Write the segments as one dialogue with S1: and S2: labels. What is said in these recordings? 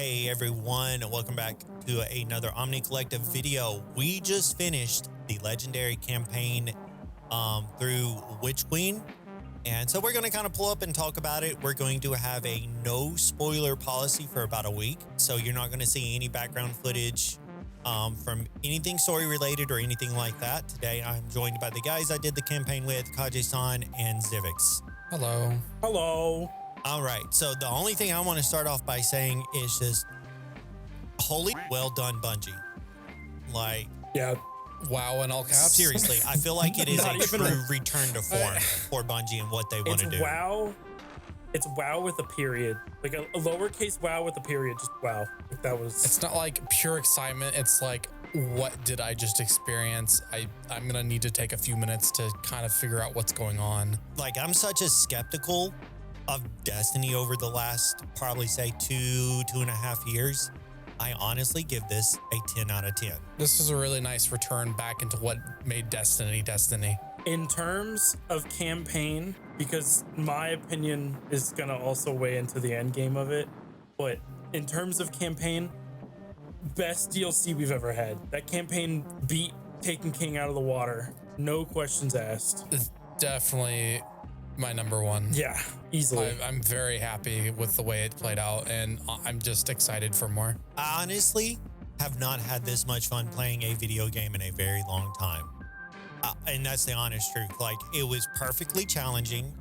S1: Hey everyone, welcome back to another Omni Collective video. We just finished the legendary campaign through Witch Queen, and so we're going to kind of pull up and talk about it. We're going to have a no spoiler policy for about a week, so you're not going to see any background footage from anything story related or anything like that. Today I'm joined by the guys I did the campaign with, Kaji-san and Zivix.
S2: Hello.
S3: Hello.
S1: All right, so the only thing I want to start off by saying is just holy well done, Bungie. Like,
S3: Yeah.
S2: Wow in all caps.
S1: seriously, I feel like it is
S3: Not
S1: a
S3: even
S1: true return to form for Bungie and what they want to do.
S3: WoW. It's WoW with a period. Like a lowercase WoW with a period. Just WoW. Like that was.
S2: It's not like pure excitement. It's like, what did I just experience? I'm going to need to take a few minutes to kind of figure out what's going on.
S1: Like, I'm such a skeptical of Destiny over the last probably say 2.5 years. I honestly give this a 10 out of 10.
S2: This was a really nice return back into what made Destiny Destiny.
S3: In terms of campaign, because my opinion is going to also weigh into the end game of it, but in terms of campaign, best DLC we've ever had. That campaign beat Taken King out of the water. No questions asked.
S2: It's definitely my number one.
S3: Yeah, easily.
S2: I'm very happy with the way it played out, and I'm just excited for more.
S1: I honestly have not had this much fun playing a video game in a very long time. And that's the honest truth. Like, it was perfectly challenging.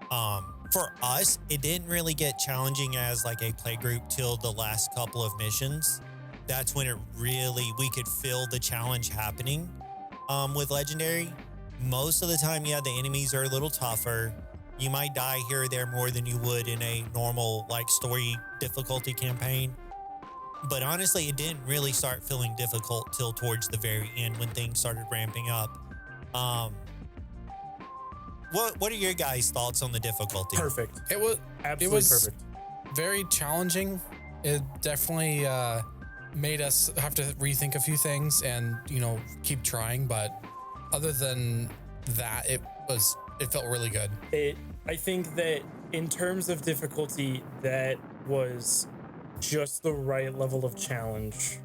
S1: For us, it didn't really get challenging as like a play group till the last couple of missions. That's when we could feel the challenge happening with Legendary. Most of the time, yeah, the enemies are a little tougher. You might die here or there more than you would in a normal like story difficulty campaign. But honestly, it didn't really start feeling difficult till towards the very end when things started ramping up. What are your guys' thoughts on the difficulty?
S3: Perfect.
S2: It was
S3: Absolutely perfect.
S2: very challenging. It definitely made us have to rethink a few things and, keep trying. But other than that, it felt really good.
S3: I think that in terms of difficulty, that was just the right level of challenge,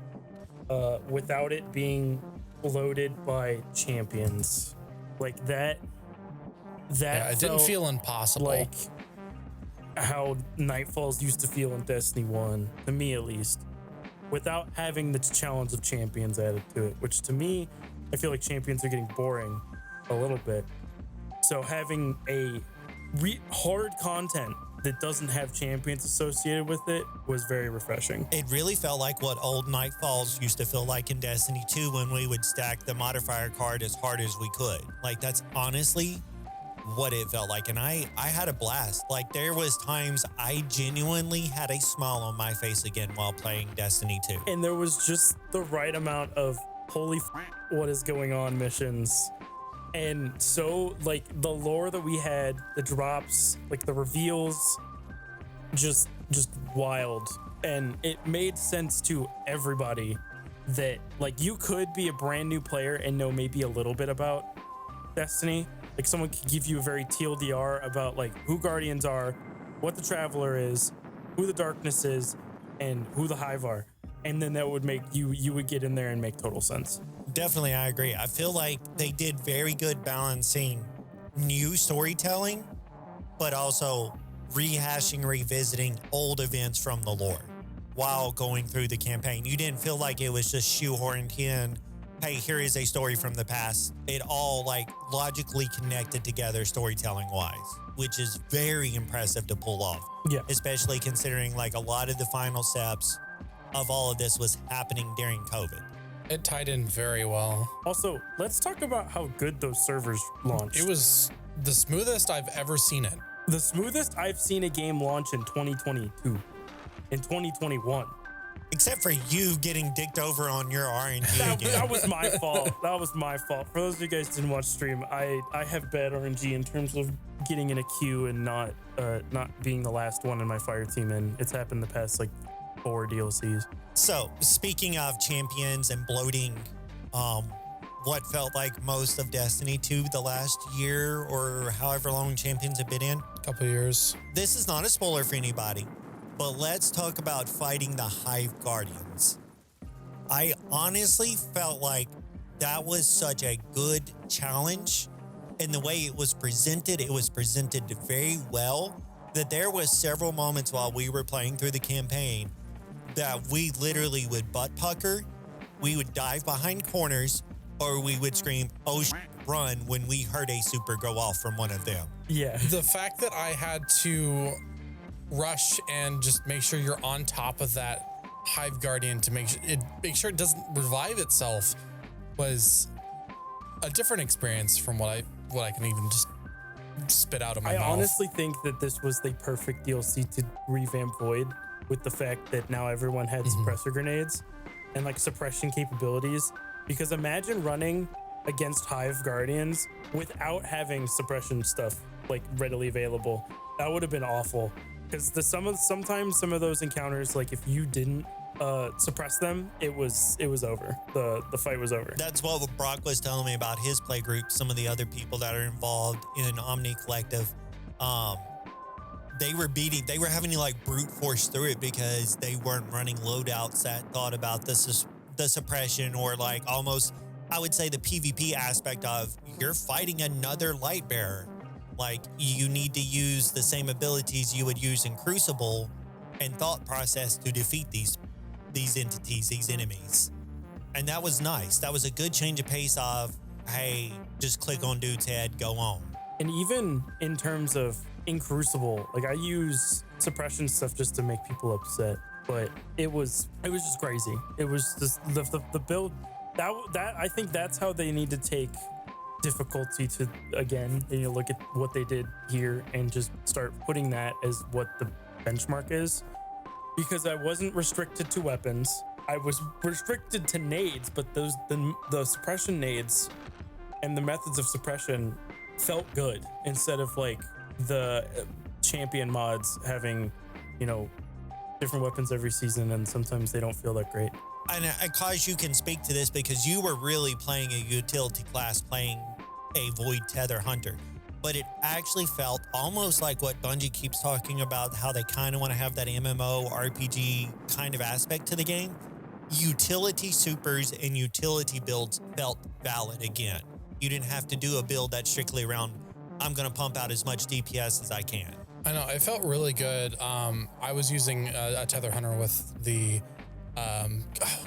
S3: without it being loaded by champions like that.
S2: Yeah, it didn't feel impossible.
S3: Like how Nightfalls used to feel in Destiny 1, to me at least, without having the challenge of champions added to it, which to me, I feel like champions are getting boring a little bit. So having a hard content that doesn't have champions associated with it was very refreshing.
S1: It really felt like what old Nightfalls used to feel like in Destiny 2 when we would stack the modifier card as hard as we could. Like, that's honestly what it felt like. And I had a blast. Like, there was times I genuinely had a smile on my face again while playing Destiny 2.
S3: And there was just the right amount of holy what is going on missions. And so, like, the lore that we had, the drops, like the reveals, just wild. And it made sense to everybody that, like, you could be a brand new player and know maybe a little bit about Destiny. Like, someone could give you a very TLDR about, like, who Guardians are, what the Traveler is, who the Darkness is, and who the Hive are. And then that would make you would get in there and make total sense.
S1: Definitely, I agree. I feel like they did very good balancing new storytelling, but also revisiting old events from the lore while going through the campaign. You didn't feel like it was just shoehorned in, hey, here is a story from the past. It all like logically connected together storytelling wise, which is very impressive to pull off.
S3: Yeah.
S1: Especially considering like a lot of the final steps of all of this was happening during COVID.
S2: It tied in very well.
S3: Also, let's talk about how good those servers launched.
S2: It was the smoothest I've ever seen it.
S3: The smoothest I've seen a game launch in 2022, in 2021.
S1: Except for you getting dicked over on your RNG again.
S3: That was my fault. That was my fault. For those of you guys who didn't watch stream, I have bad RNG in terms of getting in a queue and not being the last one in my fire team. And it's happened the past like 4 DLCs.
S1: So, speaking of champions and bloating, what felt like most of Destiny 2 the last year or however long champions have been in?
S2: A couple years.
S1: This is not a spoiler for anybody, But let's talk about fighting the Hive Guardians. I honestly felt like that was such a good challenge. And the way it was presented very well, that there was several moments while we were playing through the campaign that we literally would butt pucker, we would dive behind corners, or we would scream, oh, run, when we heard a super go off from one of them.
S3: Yeah.
S2: The fact that I had to rush and just make sure you're on top of that Hive Guardian to make sure it doesn't revive itself was a different experience from what I can even just spit out of my mouth.
S3: I honestly think that this was the perfect DLC to revamp Void, with the fact that now everyone had suppressor grenades and like suppression capabilities. Because imagine running against Hive Guardians without having suppression stuff like readily available. That would have been awful. Because sometimes some of those encounters, like if you didn't suppress them, it was over. The fight was over.
S1: That's what Brock was telling me about his play group. Some of the other people that are involved in Omni Collective, they were having to like brute force through it because they weren't running loadouts that thought about the suppression, or like almost, I would say, the PvP aspect of you're fighting another light bearer. Like you need to use the same abilities you would use in Crucible and thought process to defeat these entities, these enemies. And that was nice. That was a good change of pace of, hey, just click on dude's head, go on.
S3: And even in terms of in Crucible, like I use suppression stuff just to make people upset, but it was just crazy. It was just the build that I think that's how they need to take difficulty to, again, you look at what they did here and just start putting that as what the benchmark is. Because I wasn't restricted to weapons. I was restricted to nades, but the suppression nades and the methods of suppression felt good instead of like the champion mods having, different weapons every season, and sometimes they don't feel that great.
S1: And Kaj, you can speak to this because you were really playing a utility class, playing a Void Tether Hunter. But it actually felt almost like what Bungie keeps talking about, how they kind of want to have that MMO RPG kind of aspect to the game. Utility supers and utility builds felt valid again. You didn't have to do a build that's strictly around, I'm going to pump out as much DPS as I can.
S2: I know, it felt really good. I was using a Tether Hunter with the, I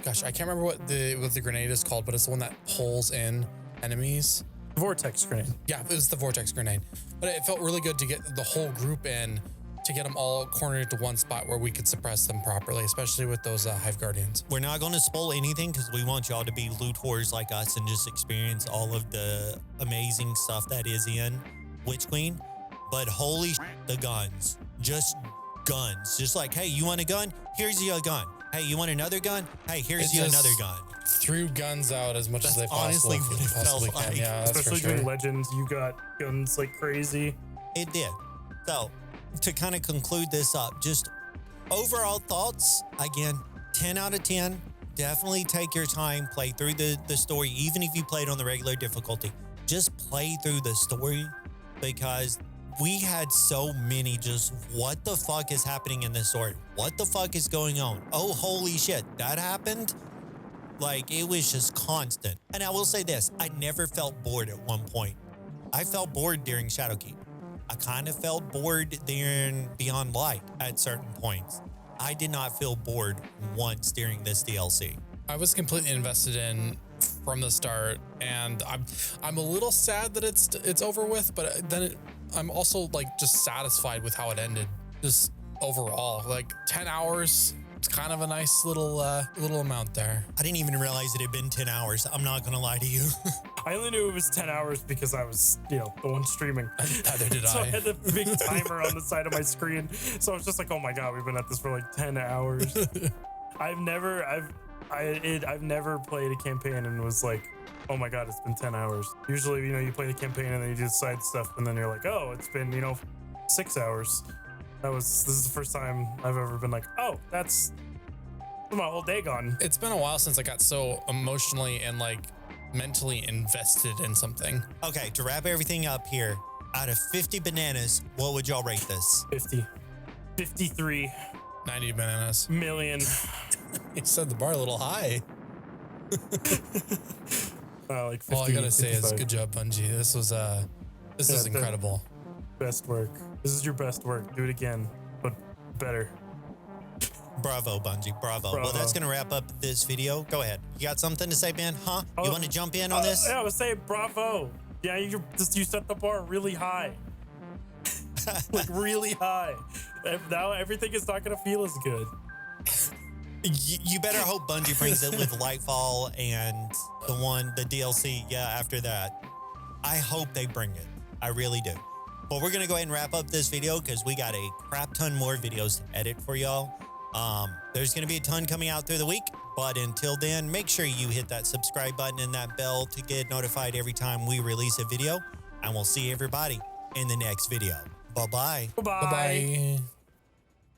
S2: can't remember what the grenade is called, but it's the one that pulls in enemies.
S3: Vortex grenade.
S2: Yeah, it was the Vortex grenade. But it felt really good to get the whole group in, to get them all cornered to one spot where we could suppress them properly, especially with those Hive Guardians.
S1: We're not going to spoil anything because we want y'all to be loot whores like us and just experience all of the amazing stuff that is in Witch Queen. But holy the guns. Just guns. Just like, hey, you want a gun? Here's your gun. Hey, you want another gun? Hey, here's you another gun.
S2: Threw guns out as much as they
S1: honestly
S2: possibly
S1: felt
S2: can.
S1: like.
S2: Yeah, that's
S3: especially
S2: for sure.
S3: during Legends, you got guns like crazy.
S1: It did. So, to kind of conclude this up, just overall thoughts, again, 10 out of 10. Definitely take your time, play through the story, even if you played on the regular difficulty. Just play through the story, because we had so many just, what the fuck is happening in this story? What the fuck is going on? Oh, holy shit, that happened? Like, it was just constant. And I will say this, I never felt bored at one point. I felt bored during Shadowkeep. I kind of felt bored during Beyond Light at certain points. I did not feel bored once during this DLC.
S2: I was completely invested in from the start, and I'm a little sad that it's over with, but then I'm also like just satisfied with how it ended. Just overall, like 10 hours. It's kind of a nice little amount there.
S1: I didn't even realize it had been 10 hours. I'm not going to lie to you.
S3: I only knew it was 10 hours because I was, the one streaming.
S2: Neither did
S3: So
S2: I.
S3: I had the big timer on the side of my screen. So I was just like, oh my God, we've been at this for like 10 hours. I've never played a campaign and was like, oh my God, it's been 10 hours. Usually, you play the campaign and then you do side stuff and then you're like, oh, it's been, 6 hours. This is the first time I've ever been like, oh, that's my whole day gone.
S2: It's been a while since I got so emotionally and like mentally invested in something.
S1: Okay, to wrap everything up here, out of 50 bananas, what would y'all rate this?
S3: 50. 53.
S2: 90 bananas.
S3: Million.
S2: You set the bar a little high.
S3: Like 50,
S2: All I gotta say is
S3: 55.
S2: good job, Bungie. This was incredible.
S3: Best work. This is your best work. Do it again, but better.
S1: Bravo, Bungie. Bravo. Well, that's going to wrap up this video. Go ahead. You got something to say, Ben? Huh? You want to jump in on this?
S3: Yeah, I was saying bravo. Yeah, you set the bar really high. Like really high. And now everything is not going to feel as good.
S1: You better hope Bungie brings it with Lightfall and the DLC, after that. I hope they bring it. I really do. But we're going to go ahead and wrap up this video because we got a crap ton more videos to edit for y'all. There's going to be a ton coming out through the week. But until then, make sure you hit that subscribe button and that bell to get notified every time we release a video. And we'll see everybody in the next video. Bye-bye.
S3: Bye-bye.
S2: Bye-bye.